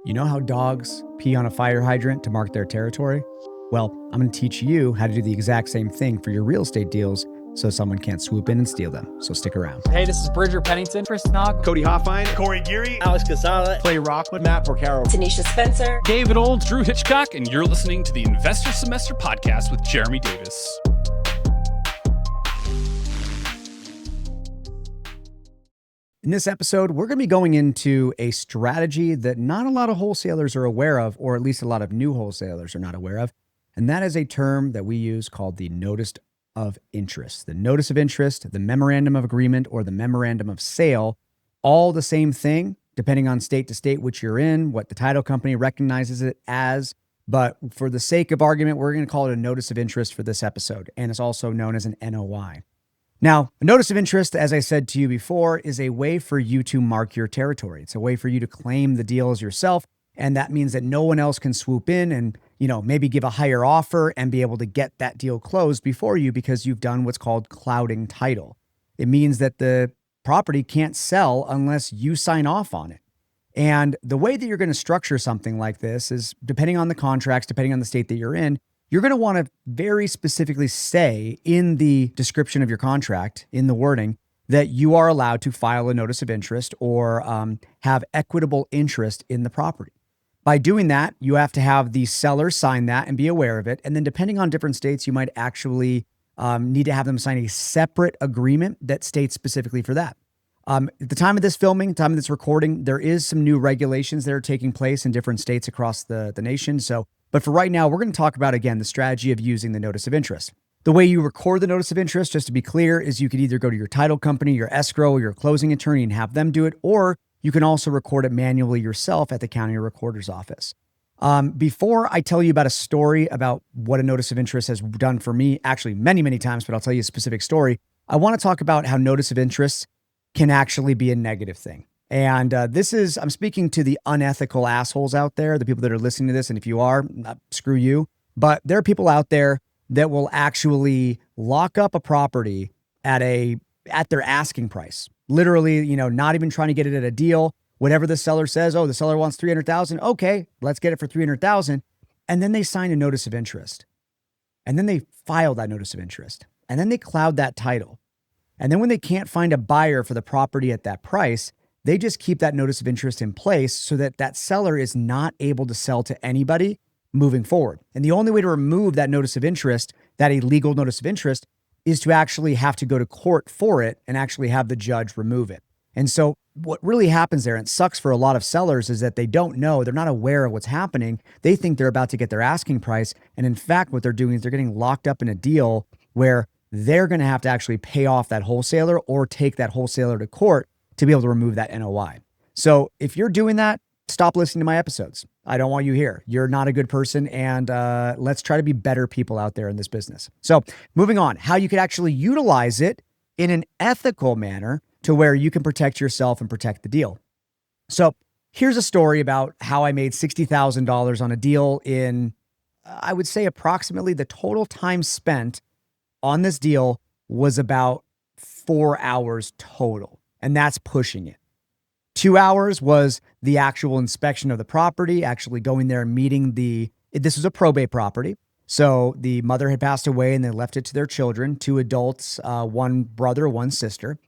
You know how dogs pee on a fire hydrant to mark their territory? Well, I'm going to teach you how to do the exact same thing for your real estate deals so someone can't swoop in and steal them. So stick around. Hey, this is Bridger Pennington, Chris Nog, Cody Hoffine, Corey Geary, Alex Casale, Clay Rockwood, Matt Porcaro, Tanisha Spencer, David Olds, Drew Hitchcock, and you're listening to the Investor Semester Podcast with Jeremy Davis. In this episode, we're going to be going into a strategy that not a lot of wholesalers are aware of, or at least a lot of new wholesalers are not aware of. And that is a term that we use called the notice of interest. The notice of interest, the memorandum of agreement, or the memorandum of sale, all the same thing, depending on state to state which you're in, what the title company recognizes it as. But for the sake of argument, we're going to call it a notice of interest for this episode. And it's also known as an NOI. Now, a notice of interest, as I said to you before, is a way for you to mark your territory. It's a way for you to claim the deals yourself. And that means that no one else can swoop in and, maybe give a higher offer and be able to get that deal closed before you because you've done what's called clouding title. It means that the property can't sell unless you sign off on it. And the way that you're going to structure something like this is, depending on the contracts, depending on the state that you're in, you're going to want to very specifically say in the description of your contract, in the wording, that you are allowed to file a notice of interest or have equitable interest in the property. By doing that, you have to have the seller sign that and be aware of it. And then depending on different states, you might actually need to have them sign a separate agreement that states specifically for that. At the time of this filming, time of this recording, there is some new regulations that are taking place in different states across the nation. But for right now, we're going to talk about, again, the strategy of using the notice of interest. The way you record the notice of interest, just to be clear, is you could either go to your title company, your escrow, or your closing attorney and have them do it, or you can also record it manually yourself at the county recorder's office. Before I tell you about a story about what a notice of interest has done for me, actually many, many times, but I'll tell you a specific story, I want to talk about how notice of interest can actually be a negative thing. And I'm speaking to the unethical assholes out there, the people that are listening to this. And if you are, screw you. But there are people out there that will actually lock up a property at their asking price. Literally, not even trying to get it at a deal. Whatever the seller says, oh, the seller wants $300,000. Okay, let's get it for $300,000. And then they sign a notice of interest. And then they file that notice of interest. And then they cloud that title. And then when they can't find a buyer for the property at that price, they just keep that notice of interest in place so that that seller is not able to sell to anybody moving forward. And the only way to remove that notice of interest, that illegal notice of interest, is to actually have to go to court for it and actually have the judge remove it. And so what really happens there, and it sucks for a lot of sellers, is that they don't know, they're not aware of what's happening. They think they're about to get their asking price. And in fact, what they're doing is they're getting locked up in a deal where they're going to have to actually pay off that wholesaler or take that wholesaler to court to be able to remove that NOI. So if you're doing that, stop listening to my episodes. I don't want you here. You're not a good person. And let's try to be better people out there in this business. So moving on, how you could actually utilize it in an ethical manner to where you can protect yourself and protect the deal. So here's a story about how I made $60,000 on a deal in, I would say approximately the total time spent on this deal was about 4 hours total. And that's pushing it. 2 hours was the actual inspection of the property, actually going there and meeting this was a probate property. So the mother had passed away and they left it to their children, 2 adults, 1 brother, 1 sister.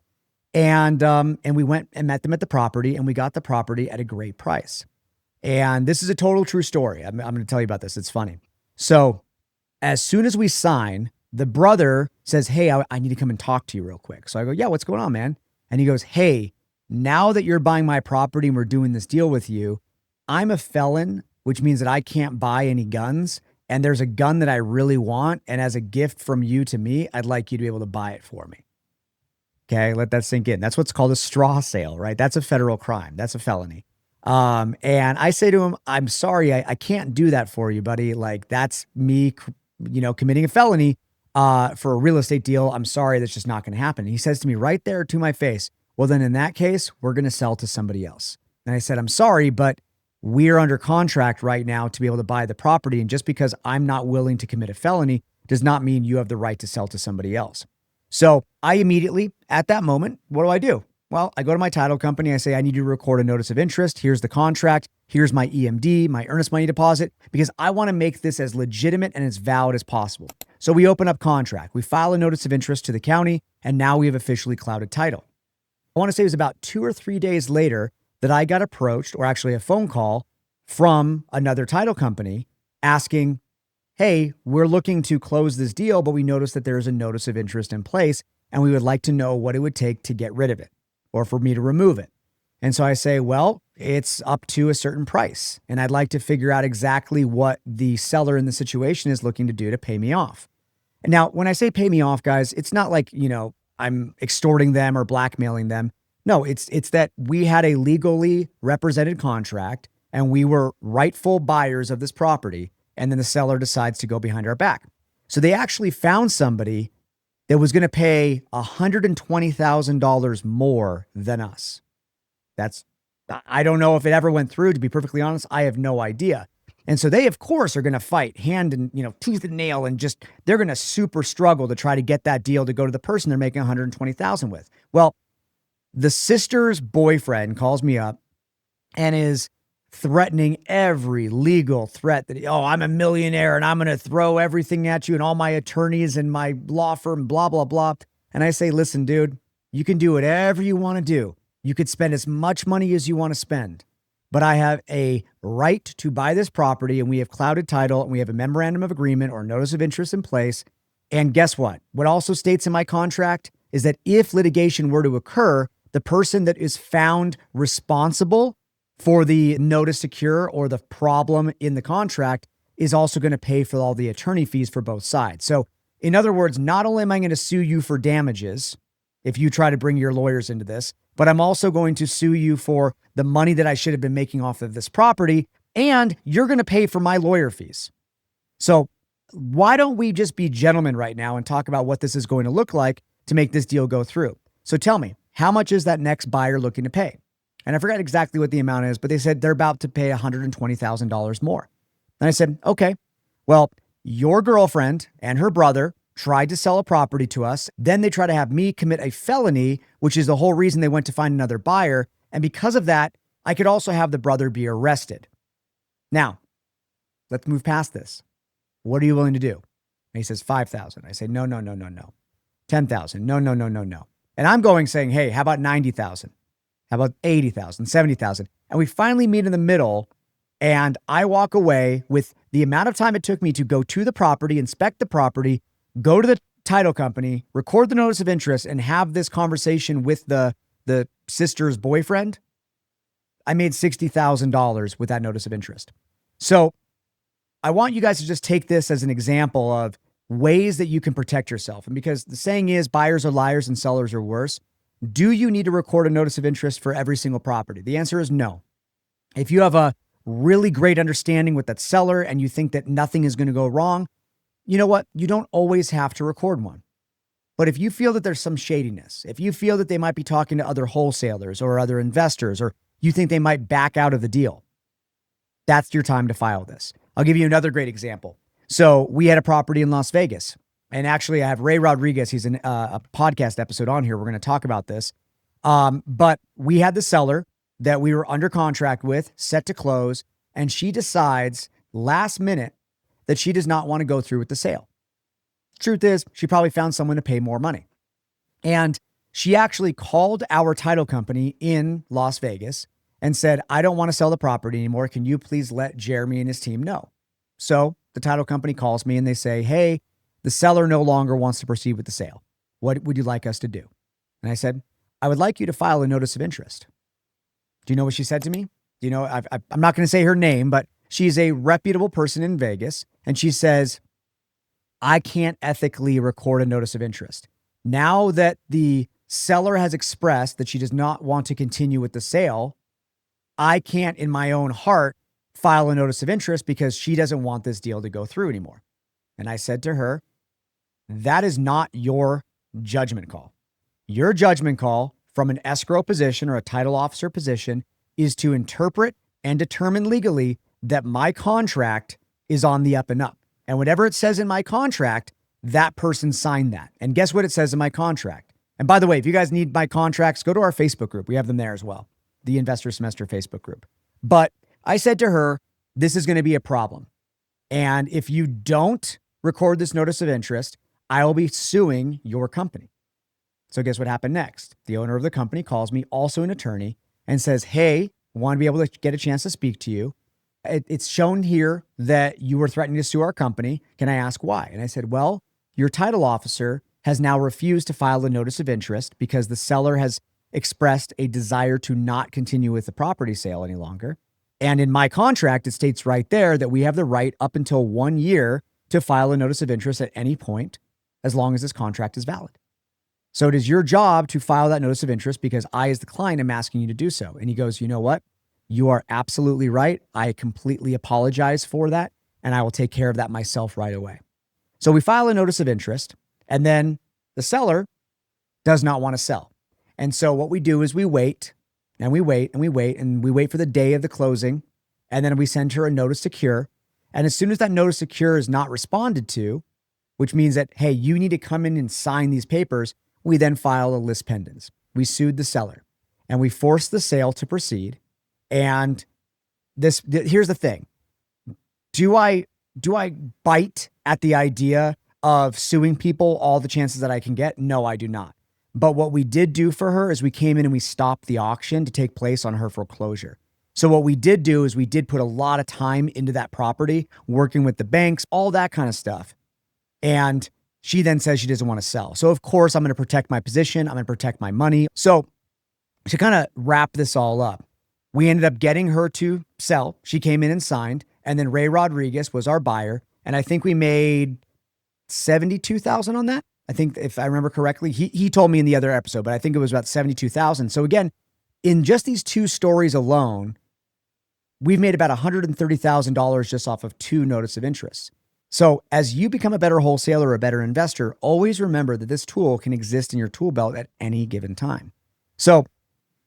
And we went and met them at the property and we got the property at a great price. And this is a total true story. I'm going to tell you about this. It's funny. So as soon as we sign, the brother says, hey, I need to come and talk to you real quick. So I go, yeah, what's going on, man? And he goes, hey, now that you're buying my property and we're doing this deal with you, I'm a felon, which means that I can't buy any guns. And there's a gun that I really want. And as a gift from you to me, I'd like you to be able to buy it for me. Okay, let that sink in. That's what's called a straw sale, right? That's a federal crime. That's a felony. And I say to him, I'm sorry, I can't do that for you, buddy. Like that's me, committing a felony for a real estate deal. I'm sorry, that's just not going to happen. And he says to me right there to my face, well, then in that case, we're going to sell to somebody else. And I said, I'm sorry, but we're under contract right now to be able to buy the property. And just because I'm not willing to commit a felony does not mean you have the right to sell to somebody else. So I immediately, at that moment, what do? Well, I go to my title company. I say, I need you to record a notice of interest. Here's the contract. Here's my EMD, my earnest money deposit, because I want to make this as legitimate and as valid as possible. So we open up contract. We file a notice of interest to the county, and now we have officially clouded title. I want to say it was about 2 or 3 days later that I got approached, or actually a phone call from another title company asking, hey, we're looking to close this deal, but we noticed that there's a notice of interest in place, and we would like to know what it would take to get rid of it or for me to remove it. And so I say, well, it's up to a certain price, and I'd like to figure out exactly what the seller in the situation is looking to do to pay me off. And now, when I say pay me off, guys, it's not like, I'm extorting them or blackmailing them. No, it's that we had a legally represented contract and we were rightful buyers of this property, and then the seller decides to go behind our back. So they actually found somebody that was going to pay $120,000 more than us. I don't know if it ever went through, to be perfectly honest. I have no idea. And so they, of course, are going to fight hand and, tooth and nail, and they're going to super struggle to try to get that deal to go to the person they're making $120,000 with. Well, the sister's boyfriend calls me up and is threatening every legal threat that, I'm a millionaire and I'm going to throw everything at you and all my attorneys and my law firm, blah, blah, blah. And I say, listen, dude, you can do whatever you want to do. You could spend as much money as you want to spend, but I have a right to buy this property, and we have clouded title, and we have a memorandum of agreement or notice of interest in place. And guess what? What also states in my contract is that if litigation were to occur, the person that is found responsible for the notice to cure or the problem in the contract is also going to pay for all the attorney fees for both sides. So in other words, not only am I going to sue you for damages if you try to bring your lawyers into this, but I'm also going to sue you for the money that I should have been making off of this property, and you're going to pay for my lawyer fees. So why don't we just be gentlemen right now and talk about what this is going to look like to make this deal go through? So tell me, how much is that next buyer looking to pay? And I forgot exactly what the amount is, but they said they're about to pay $120,000 more. And I said, okay, well, your girlfriend and her brother tried to sell a property to us. Then they try to have me commit a felony, which is the whole reason they went to find another buyer. And because of that, I could also have the brother be arrested. Now, let's move past this. What are you willing to do? And he says, 5,000. I say, no. 10,000. No. And I'm saying, hey, how about 90,000? How about 80,000, 70,000? And we finally meet in the middle, and I walk away with the amount of time it took me to go to the property, inspect the property, go to the title company, record the notice of interest, and have this conversation with the sister's boyfriend. I made $60,000 with that notice of interest. So I want you guys to just take this as an example of ways that you can protect yourself. And because the saying is buyers are liars and sellers are worse, do you need to record a notice of interest for every single property? The answer is no. If you have a really great understanding with that seller and you think that nothing is going to go wrong, you know what? You don't always have to record one. But if you feel that there's some shadiness, if you feel that they might be talking to other wholesalers or other investors, or you think they might back out of the deal, that's your time to file this. I'll give you another great example. So we had a property in Las Vegas. And actually, I have Ray Rodriguez. He's in a podcast episode on here. We're going to talk about this. But we had the seller that we were under contract with, set to close, and she decides last minute that she does not want to go through with the sale. Truth is, she probably found someone to pay more money. And she actually called our title company in Las Vegas and said, I don't want to sell the property anymore. Can you please let Jeremy and his team know? So the title company calls me and they say, hey, the seller no longer wants to proceed with the sale. What would you like us to do? And I said, I would like you to file a notice of interest. Do you know what she said to me? I'm not going to say her name, but she's a reputable person in Vegas. And she says, I can't ethically record a notice of interest. Now that the seller has expressed that she does not want to continue with the sale, I can't in my own heart file a notice of interest because she doesn't want this deal to go through anymore. And I said to her, that is not your judgment call. Your judgment call from an escrow position or a title officer position is to interpret and determine legally that my contract is on the up and up. And whatever it says in my contract, that person signed that. And guess what it says in my contract? And by the way, if you guys need my contracts, go to our Facebook group. We have them there as well, the Investor Semester Facebook group. But I said to her, this is going to be a problem. And if you don't record this notice of interest, I will be suing your company. So guess what happened next? The owner of the company calls me, also an attorney, and says, hey, I want to be able to get a chance to speak to you. It's shown here that you were threatening to sue our company. Can I ask why? And I said, well, your title officer has now refused to file a notice of interest because the seller has expressed a desire to not continue with the property sale any longer. And in my contract, it states right there that we have the right up until 1 year to file a notice of interest at any point, as long as this contract is valid. So it is your job to file that notice of interest because I, as the client, am asking you to do so. And he goes, you know what? You are absolutely right. I completely apologize for that, and I will take care of that myself right away. So we file a notice of interest, and then the seller does not want to sell. And so what we do is we wait, and we wait, and we wait, and we wait for the day of the closing, and then we send her a notice to cure. And as soon as that notice to cure is not responded to, which means that, hey, you need to come in and sign these papers, we then file a lis pendens. We sued the seller, and we forced the sale to proceed. And here's the thing. Do I bite at the idea of suing people all the chances that I can get? No, I do not. But what we did do for her is we came in and we stopped the auction to take place on her foreclosure. So what we did do is we did put a lot of time into that property, working with the banks, all that kind of stuff. And she then says she doesn't want to sell. So of course, I'm going to protect my position. I'm going to protect my money. So to kind of wrap this all up, we ended up getting her to sell. She came in and signed. And then Ray Rodriguez was our buyer. And I think we made $72,000 on that. I think if I remember correctly, he told me in the other episode, but I think it was about $72,000. So again, in just these two stories alone, we've made about $130,000 just off of 2 notice of interest. So as you become a better wholesaler or a better investor, always remember that this tool can exist in your tool belt at any given time. So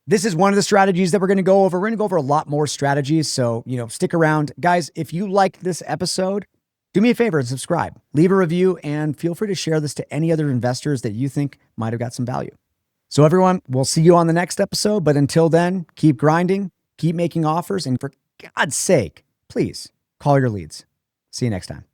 this is one of the strategies that we're going to go over. We're going to go over a lot more strategies. So, stick around. Guys, if you liked this episode, do me a favor and subscribe. Leave a review and feel free to share this to any other investors that you think might have got some value. So everyone, we'll see you on the next episode. But until then, keep grinding, keep making offers, and for God's sake, please call your leads. See you next time.